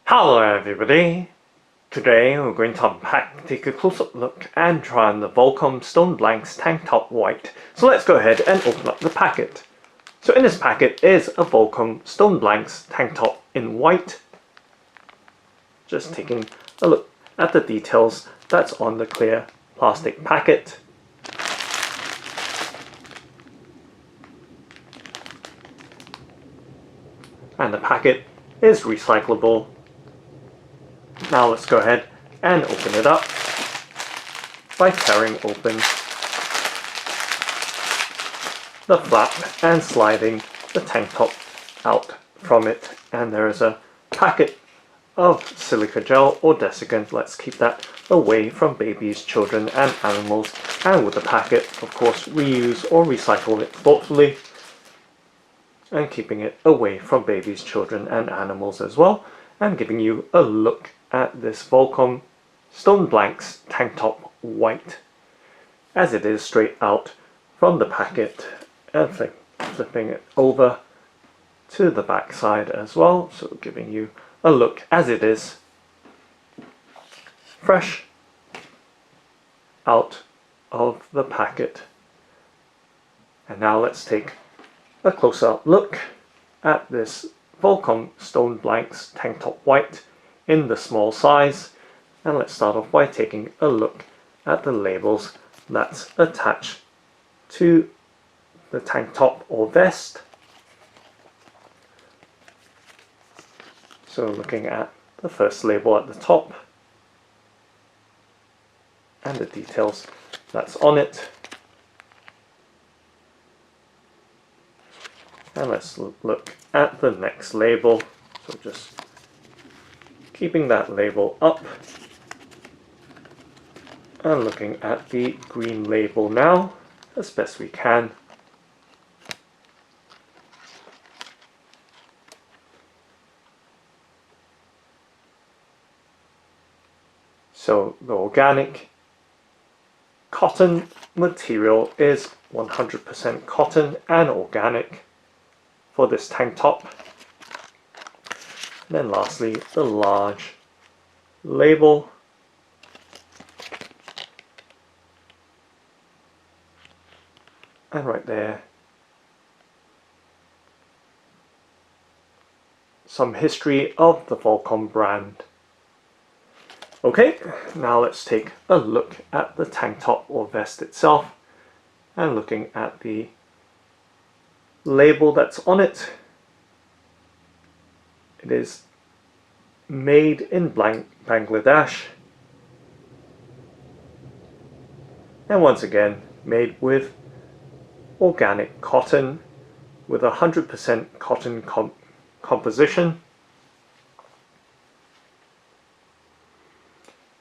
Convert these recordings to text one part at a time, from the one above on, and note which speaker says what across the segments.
Speaker 1: Hello everybody! Today we're going to unpack, take a close-up look and try on the Volcom Stone Blanks Tanktop White. So let's go ahead and open up the packet. So in this packet is a Volcom Stone Blanks Tanktop in white. Just taking a look at the details that's on the clear plastic packet. And the packet is recyclable. Now let's go ahead and open it up by tearing open the flap and sliding the tank top out from it. And there is a packet of silica gel or desiccant. Let's keep that away from babies, children and animals. And with the packet, of course, reuse or recycle it thoughtfully and keeping it away from babies, children and animals as well. And giving you a look at this Volcom Stone Blanks Tanktop White as it is straight out from the packet, and flipping it over to the back side as well, so giving you a look as it is fresh out of the packet. And now let's take a close-up look at this Volcom Stone Blanks Tanktop White in the small size, and let's start off by taking a look at the labels that's attached to the tank top or vest. So looking at the first label at the top and the details that's on it, and let's look at the next label. So just keeping that label up and looking at the green label now as best we can. So the organic cotton material is 100% cotton and organic for this tank top. And then lastly, the large label. And right there, some history of the Volcom brand. Okay, now let's take a look at the tank top or vest itself and looking at the label that's on it. It is made in Bangladesh, and once again made with organic cotton with 100% cotton composition,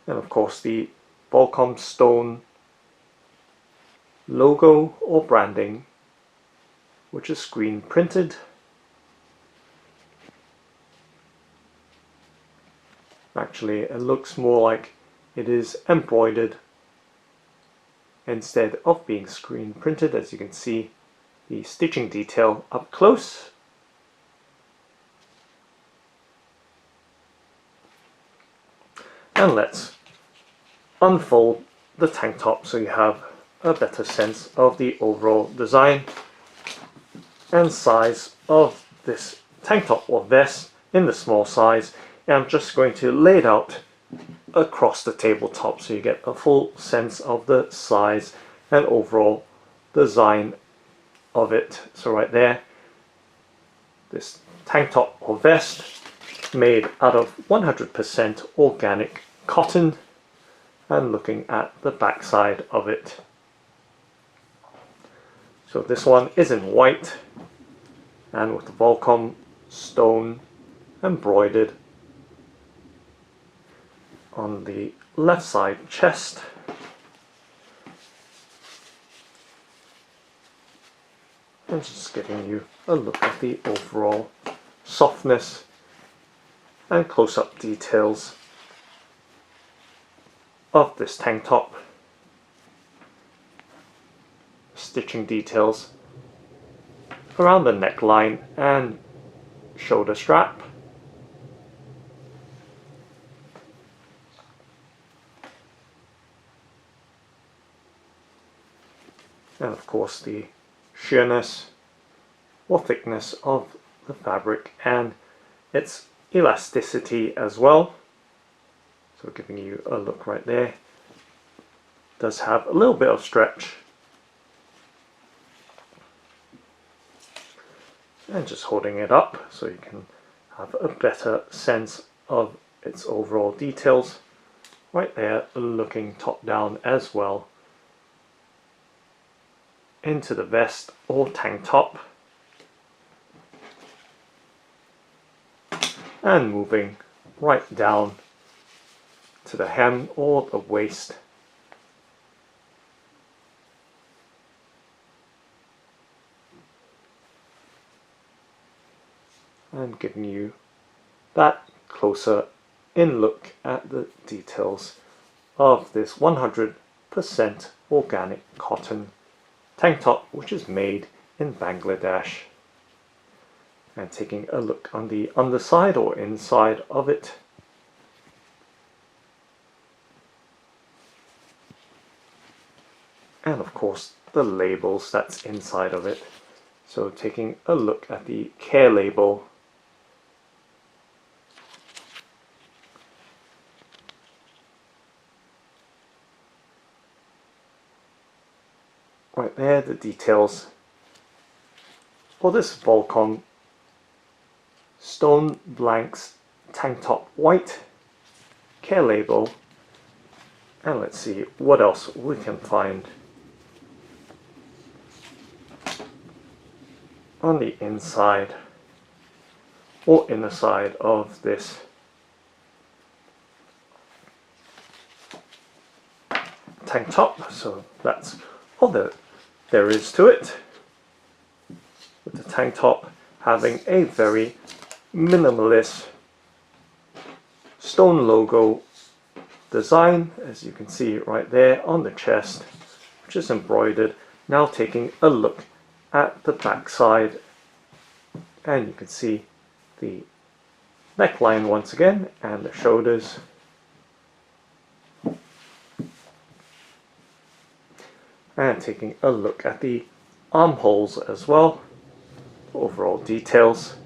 Speaker 1: and of course the Volcom Stone logo or branding, which is screen printed. Actually, it looks more like it is embroidered instead of being screen printed, as you can see the stitching detail up close. And let's unfold the tank top so you have a better sense of the overall design and size of this tank top or vest in the small size. And I'm just going to lay it out across the tabletop so you get a full sense of the size and overall design of it. So right there, this tank top or vest made out of 100% organic cotton, and looking at the back side of it. So this one is in white and with the Volcom stone embroidered on the left side chest. And just giving you a look at the overall softness and close-up details of this tank top. Stitching details around the neckline and shoulder strap. and of course the sheerness or thickness of the fabric and its elasticity as well. So giving you a look right there. It does have a little bit of stretch. And just holding it up so you can have a better sense of its overall details. Right there, looking top down as well into the vest or tank top. And moving right down to the hem or the waist. And giving you that closer in look at the details of this 100% organic cotton tank top, which is made in Bangladesh. And taking a look on the underside or inside of it. And of course the labels that's inside of it. So taking a look at the care label. Right there, the details for this Volcom Stone Blanks tank top white care label. And let's see what else we can find on the inside or inner side of this tank top. So that's all there is to it, with the tank top having a very minimalist stone logo design, as you can see right there on the chest, which is embroidered. Now taking a look at the back side, and you can see the neckline once again and the shoulders. And taking a look at the armholes as well, overall details.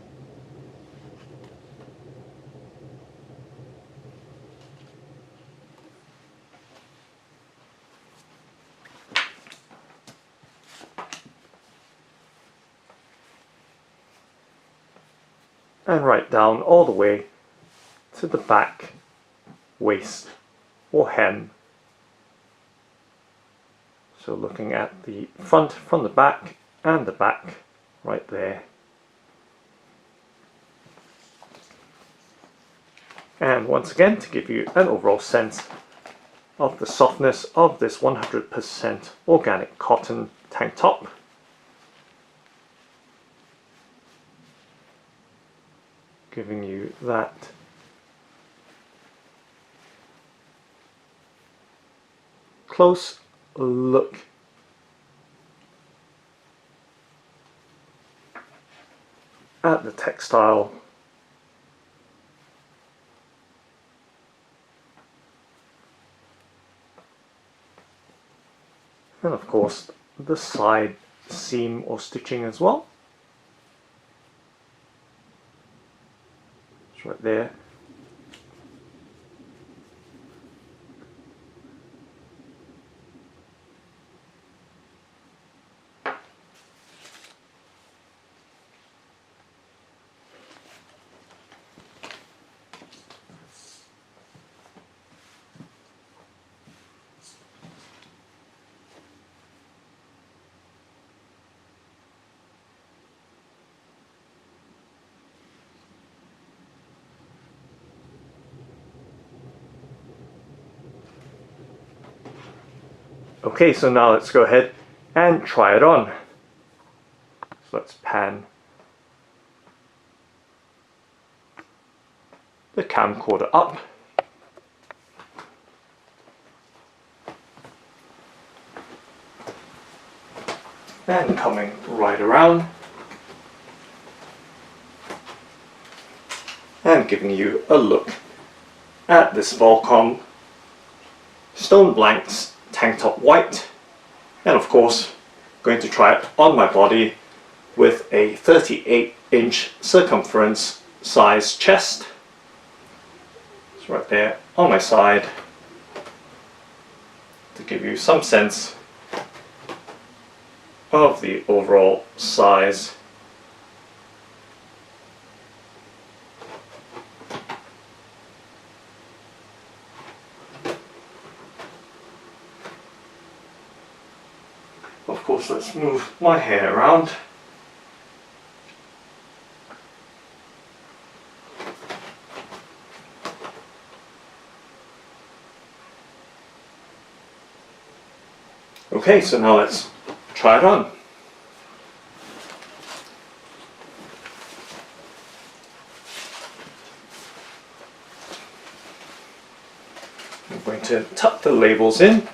Speaker 1: And right down all the way to the back waist or hem. So looking at the front from the back and the back right there. And once again, to give you an overall sense of the softness of this 100% organic cotton tank top. Giving you that close look at the textile. And of course the side seam or stitching as well. It's right there. Okay, so now let's go ahead and try it on. So let's pan the camcorder up. And coming right around. And giving you a look at this Volcom Stone Blanks tank top white, and of course going to try it on my body with a 38-inch circumference size chest. It's right there on my side to give you some sense of the overall size. Of course, let's move my hair around. Okay, so now let's try it on. I'm going to tuck the labels in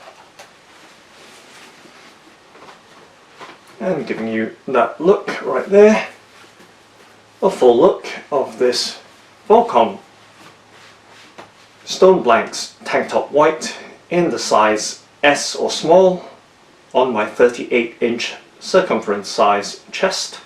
Speaker 1: and giving you that look right there, a full look of this Volcom Stone Blanks Tank Top White in the size S or small on my 38-inch circumference size chest.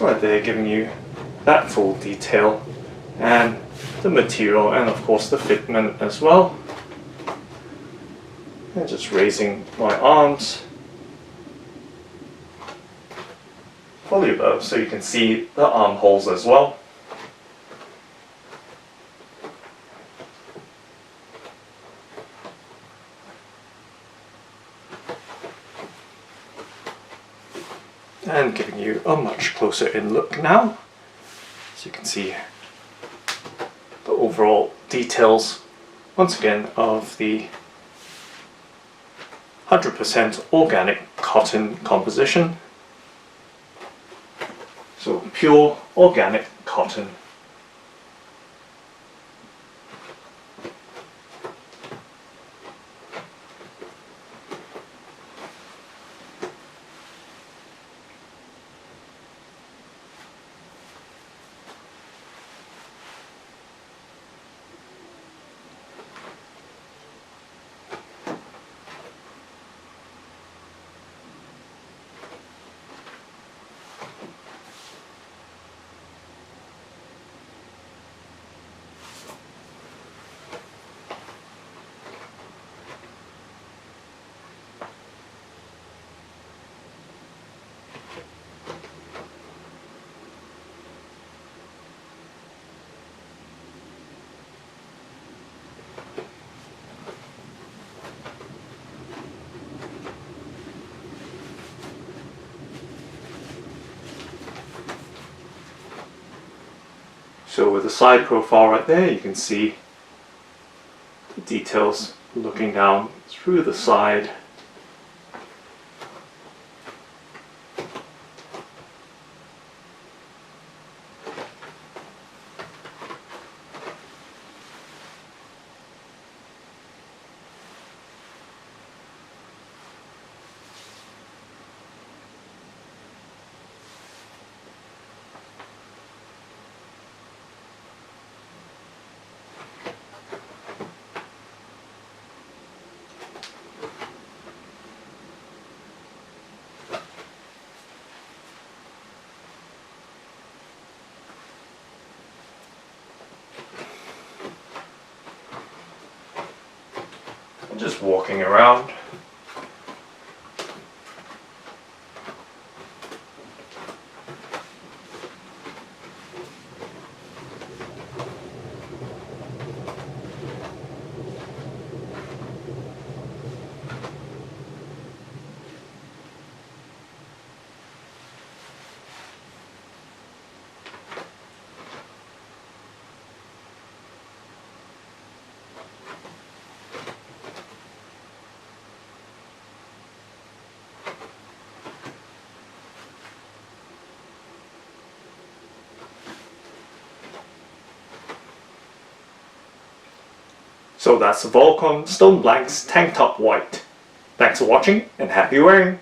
Speaker 1: Right there, giving you that full detail and the material and of course the fitment as well. And just raising my arms fully above so you can see the armholes as well. And giving you a much closer in look now, so you can see the overall details once again of the 100% organic cotton composition. So pure organic cotton. So with the side profile right there, you can see the details looking down through the side. Just walking around. So that's the Volcom Stone Blanks Tank Top White. Thanks for watching and happy wearing!